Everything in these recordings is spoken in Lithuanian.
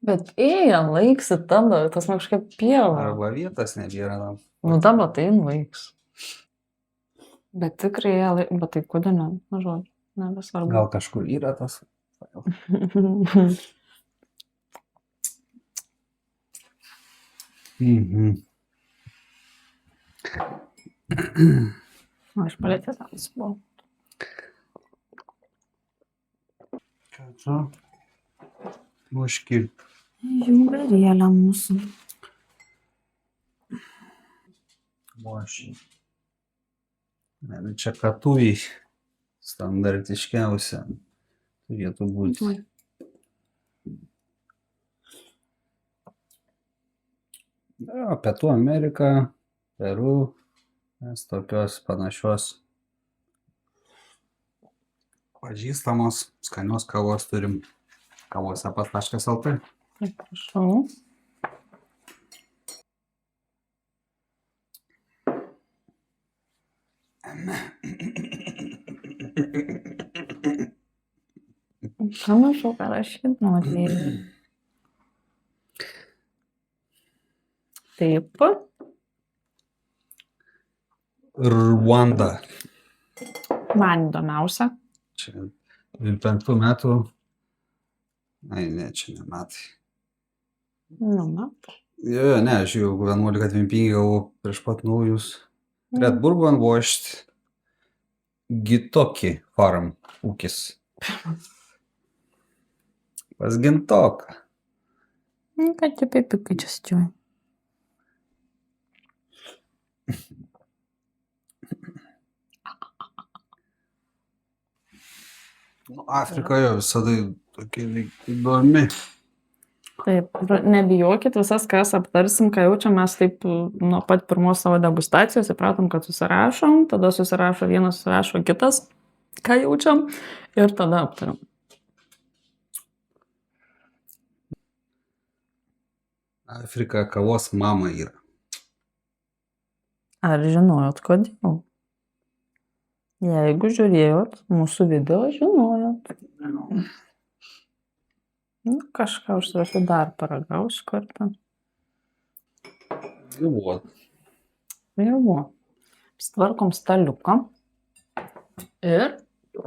Bet laiksi tada, tas man kažkaip pieva. Arba vietos nebėra. Nu dabar tai laiks. Bet tikrai, bet tai kodėl ne? Na, žodžiu, nebesvarbu. Gal kažkur yra tas. Aš palėtės ant buvau. Ką čia? Užkirp. Žiūrėlė mūsų. Mošiai. Čia katuviai standartiškiausia turėtų būti. Pietų Amerika, Peru, mes tokios panašios pažįstamos skanios kavos turim. Kavosapas.lt. Prašau. Ką mažau parašyti norėjai? Taip. Ruanda. Man įdomiausia. Čia 25 metų. Ai, ne, čia ne metai. Nu, metai. Jo, ne, aš jau 11.25 gavau prieš pat naujus. Red Bourbon Washed Gitoki Farm ūkis. Pas Gintoką. Ką čia pipikai čia stžiuoju? Afrika jo visada tokia įdomi. Taip, nebijokit, visas kas aptarsim, ką jaučiam, mes taip nuo pat pirmos savo degustacijos įpratom, kad susirašom, tada susirašo vienas, susirašo kitas, ką jaučiam ir tada aptariam. Afrika kavos mama yra. Ar žinojot kodėl? Jeigu žiūrėjot mūsų video, žinojot. Nu, kažką užsirašau dar paragausiu kartą. Jau buvo. Jau buvo. Stvarkom staliuką ir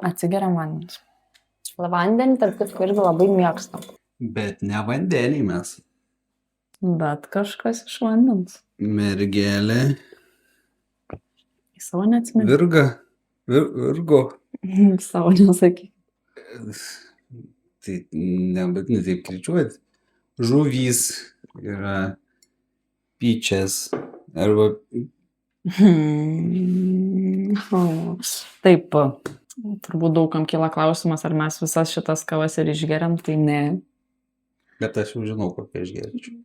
atsigeriam vandens. Vandenį, tarp kitko, irgi labai mėgstam. Bet ne vandenį mes. Bet kažkas iš vandens. Mergelė. Į savo neatsimenu. Virgo. Savo nesakyk. Tai nebūtinai taip kirčiuoti. Žuvys yra pyčias arba... Taip, turbūt daugam kyla klausimas, ar mes visas šitas kavas ir išgeriam, tai ne. Bet aš jau žinau, kokią išgerčiau.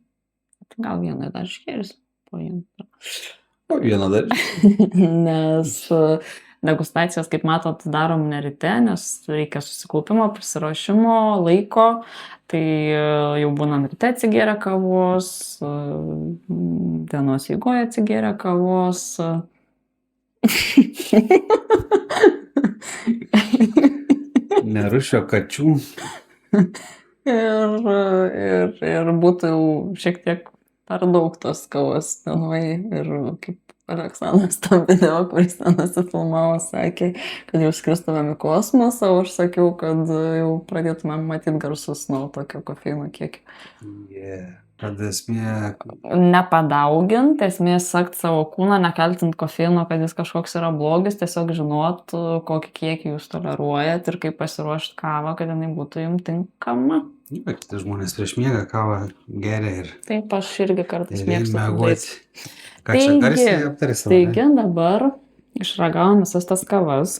Gal vieną dar išgersiu. O vieną dar. Nes degustacijas, kaip matot, darom ne ryte, nes reikia susikaupimo, pasiruošimo, laiko. Tai jau būnam ryte atsigėrę kavos, dienos eigoje atsigėrę kavos. Nerušio kačių. Ir būtų jau šiek tiek per daug tos kavos tenai. Ir kaip Aleksandras tam video, kuris ten nusifilmavo, sakė, kad jau skristumėm į kosmosą, o aš sakiau, kad jau pradėtumėm matyti garsus nuo tokio kofeino kiekio. Kad esmė... Nepadaugint, esmė sakt savo kūną, nekaltint kofeino, kad jis kažkoks yra blogis, tiesiog žinot, kokį kiekį jūs toleruojat ir kaip pasiruošti kavą, kad jinai būtų jums tinkama. Tai žmonės prieš miegą kavą geria ir... Taip, aš irgi kartais mėgstu mėgoti. Ką čia garsiai aptarėsim? Taigi dabar išragavom visas tas kavas.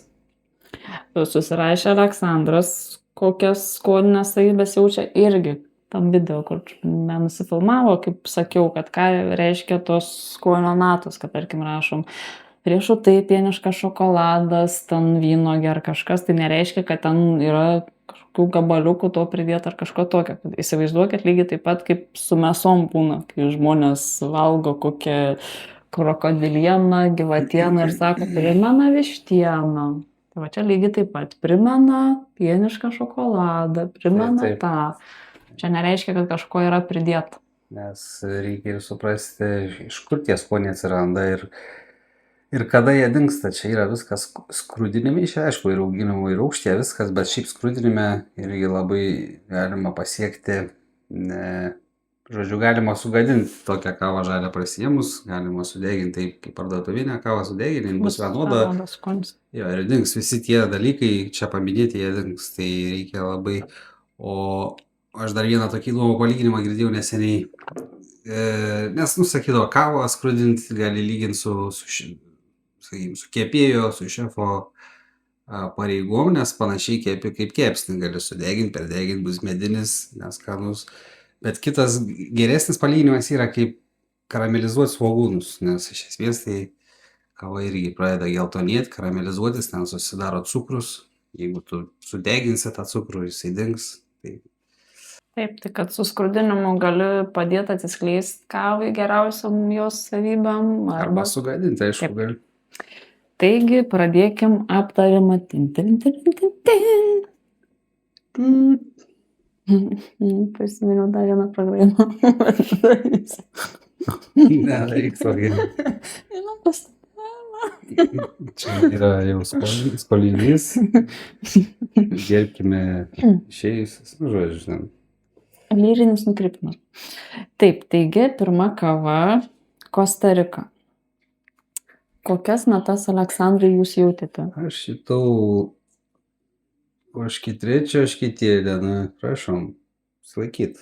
Susirašė Aleksandras, kokias skoninės savybės jaučia irgi tam video, kur nenusifilmavo, kaip sakiau, kad ką reiškia tos skonio natos, kad tarkim rašom riešutai, pieniškas šokoladas, ten vynuogė ar kažkas, tai nereiškia, kad ten yra kažkokių gabaliukų to pridėti ar kažko tokio. Įsivaizduokit lygiai taip pat kaip su mėsom būna, kai žmonės valgo kokią krokodilieną, gyvatieną ir sako, primena vištieną. Tai va čia lygiai taip pat primena pienišką šokoladą, primena tą. Čia nereiškia, kad kažko yra pridėta. Nes reikia ir suprasti, iš kur tie skoniai atsiranda ir kada jie dingsta. Čia yra viskas skrudinime, iš aišku, ir auginimo, ir aukštie viskas, bet šiaip skrudinime irgi labai galima pasiekti, žodžiu, galima sugadinti tokią kavą žalią prasiėmus, galima sudeginti taip, kaip parduotuvinę kavą sudeginti, bus vienoda. Vienodas skonis. Jo, ir dings visi tie dalykai, čia paminėti, jie dings, tai reikia labai. O aš dar vieną tokį įdomų palyginimą girdėjau neseniai, nes, sakydavo, kavą skrudinti gali lyginti su kepėjo, su šefo pareigom, nes panašiai kaip kepsnį gali sudeginti, perdeginti, bus medinis, neskanus. Bet kitas geresnis palyginimas yra kaip karamelizuoti svogūnus, nes iš esmės tai kava irgi pradeda geltonėti, karamelizuotis, ten susidaro cukrus, jeigu tu sudeginsi tą cukrų, jisai dings. Taip, tai kad su skrudinimu gali padėti atsiskleisti kavai geriausiam jos savybėm. Arba sugadinti, aišku, Taip. gali. Taigi, pradėkim aptarimą. Prisiminiau dar vieną programą. Ne, reiks tokį. Čia yra jau skolinys. Gerbkime išėjusius, žodžiu, žinai. Lyrinis nukrypimas. Taip, taigi, pirma kava Kosta-Rika. Kokias natas, Aleksandrai, jūs jautėte? Aš jutau oškitrečio, oškitėlę, prašom, sulaikyt.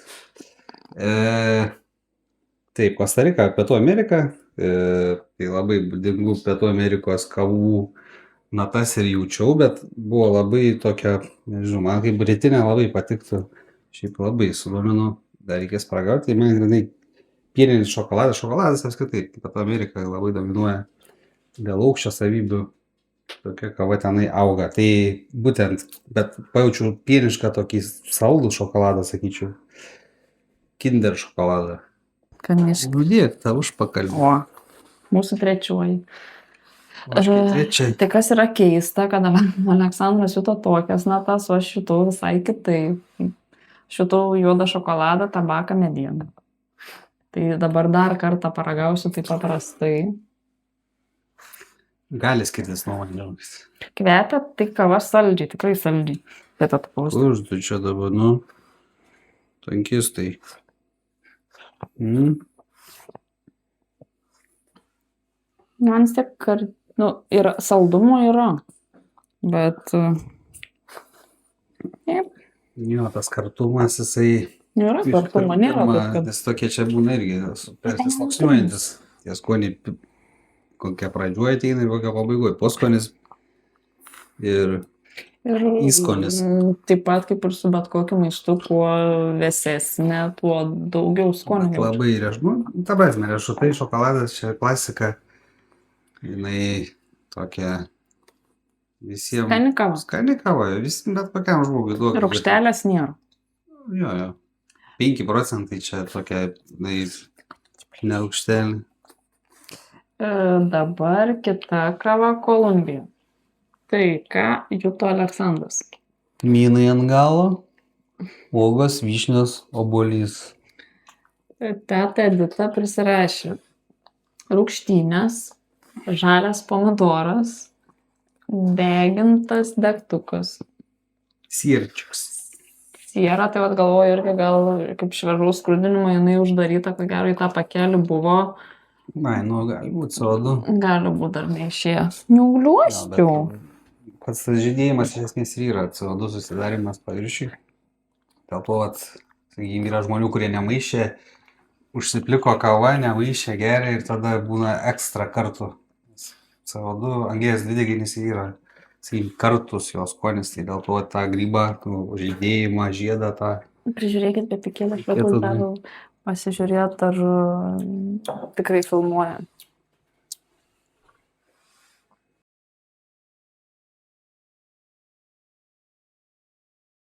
Taip, Kosta-Rika, Pietų Amerika, tai labai būdingų Pietų Amerikos kavų natas ir jaučiau, bet buvo labai tokia, nežinau, man kaip rytinė labai patiktų, šiaip labai sudomino, dar reikės paragauti, tai man grinai pieninis šokoladas apskritai, Pietų Amerika labai dominuoja dėl aukščio savybių, tokia kava tenai auga, tai būtent, bet pajaučiau pienišką tokį saldų šokoladą, sakyčiau, Kinder šokoladą. Kaniškai. Nudėk tą užpakalį. O, mūsų trečioji. Oškitrečia. Tai kas yra keista, kad Aleksandras juto tokias natas, o aš jutau visai kitaip. Aš jutau juodą šokoladą, tabaką, medieną. Tai dabar dar kartą paragausiu taip paprastai. Gali skirtis nuomonės. Kvepia, tai kava saldžiai, tikrai saldžiai. Bet atpaus. Kur tu čia dabar, tankistai. Man vis tiek, yra, saldumo yra. Bet, Jo, tas kartumas, jisai... nėra kartumo, nėra taip, kad... Nes tokie čia būna irgi persisloksniuojantis. Tie skoniai kokia pradžioje ateina ir kokia pabaigoje. Poskonis ir įskonis. Taip pat kaip ir su bet kokiu maistu, kuo vėsesnė, tuo daugiau skonio. Labai riešutai, ta prasme, riešutai, šokoladas, čia klasika. Jinai tokia visiems... Skani kava. Bet kokiam žmogui duoda. Rūgštelės nėra. Jo. 5% čia tokia, nerūgštelė. Dabar kita kava Kolumbija. Tai ką juto Aleksandras? Kmynai ant galo, uogos, vyšnios, obuolys. Teta Edita prisirašė rūgštynės, žalias pomidoras, degintas degtukas. Sierčiuks. Siera, tai vat galvoju irgi gal kaip šviežaus skrudinimo jinai uždaryta, ko gero į tą pakelį buvo. Gali būti CO2. Gali būti dar neišėjęs. Neuliuosiu. Pats tas žydėjimas iš esmės yra CO2 susidarimas paviršiui. Dėl to, sakykime, yra žmonių, kurie nemaišė, užsipliko kava, nemaišė, geria ir tada būna ekstra kartų. CO2, anglies dvideginis yra, sakykime, kartus jos skonis, tai dėl to tą grybą, žydėjimą, žiedą tą. Prižiūrėkit, bet tik kiek aš dar pasižiūrėt, ar tikrai filmuoja.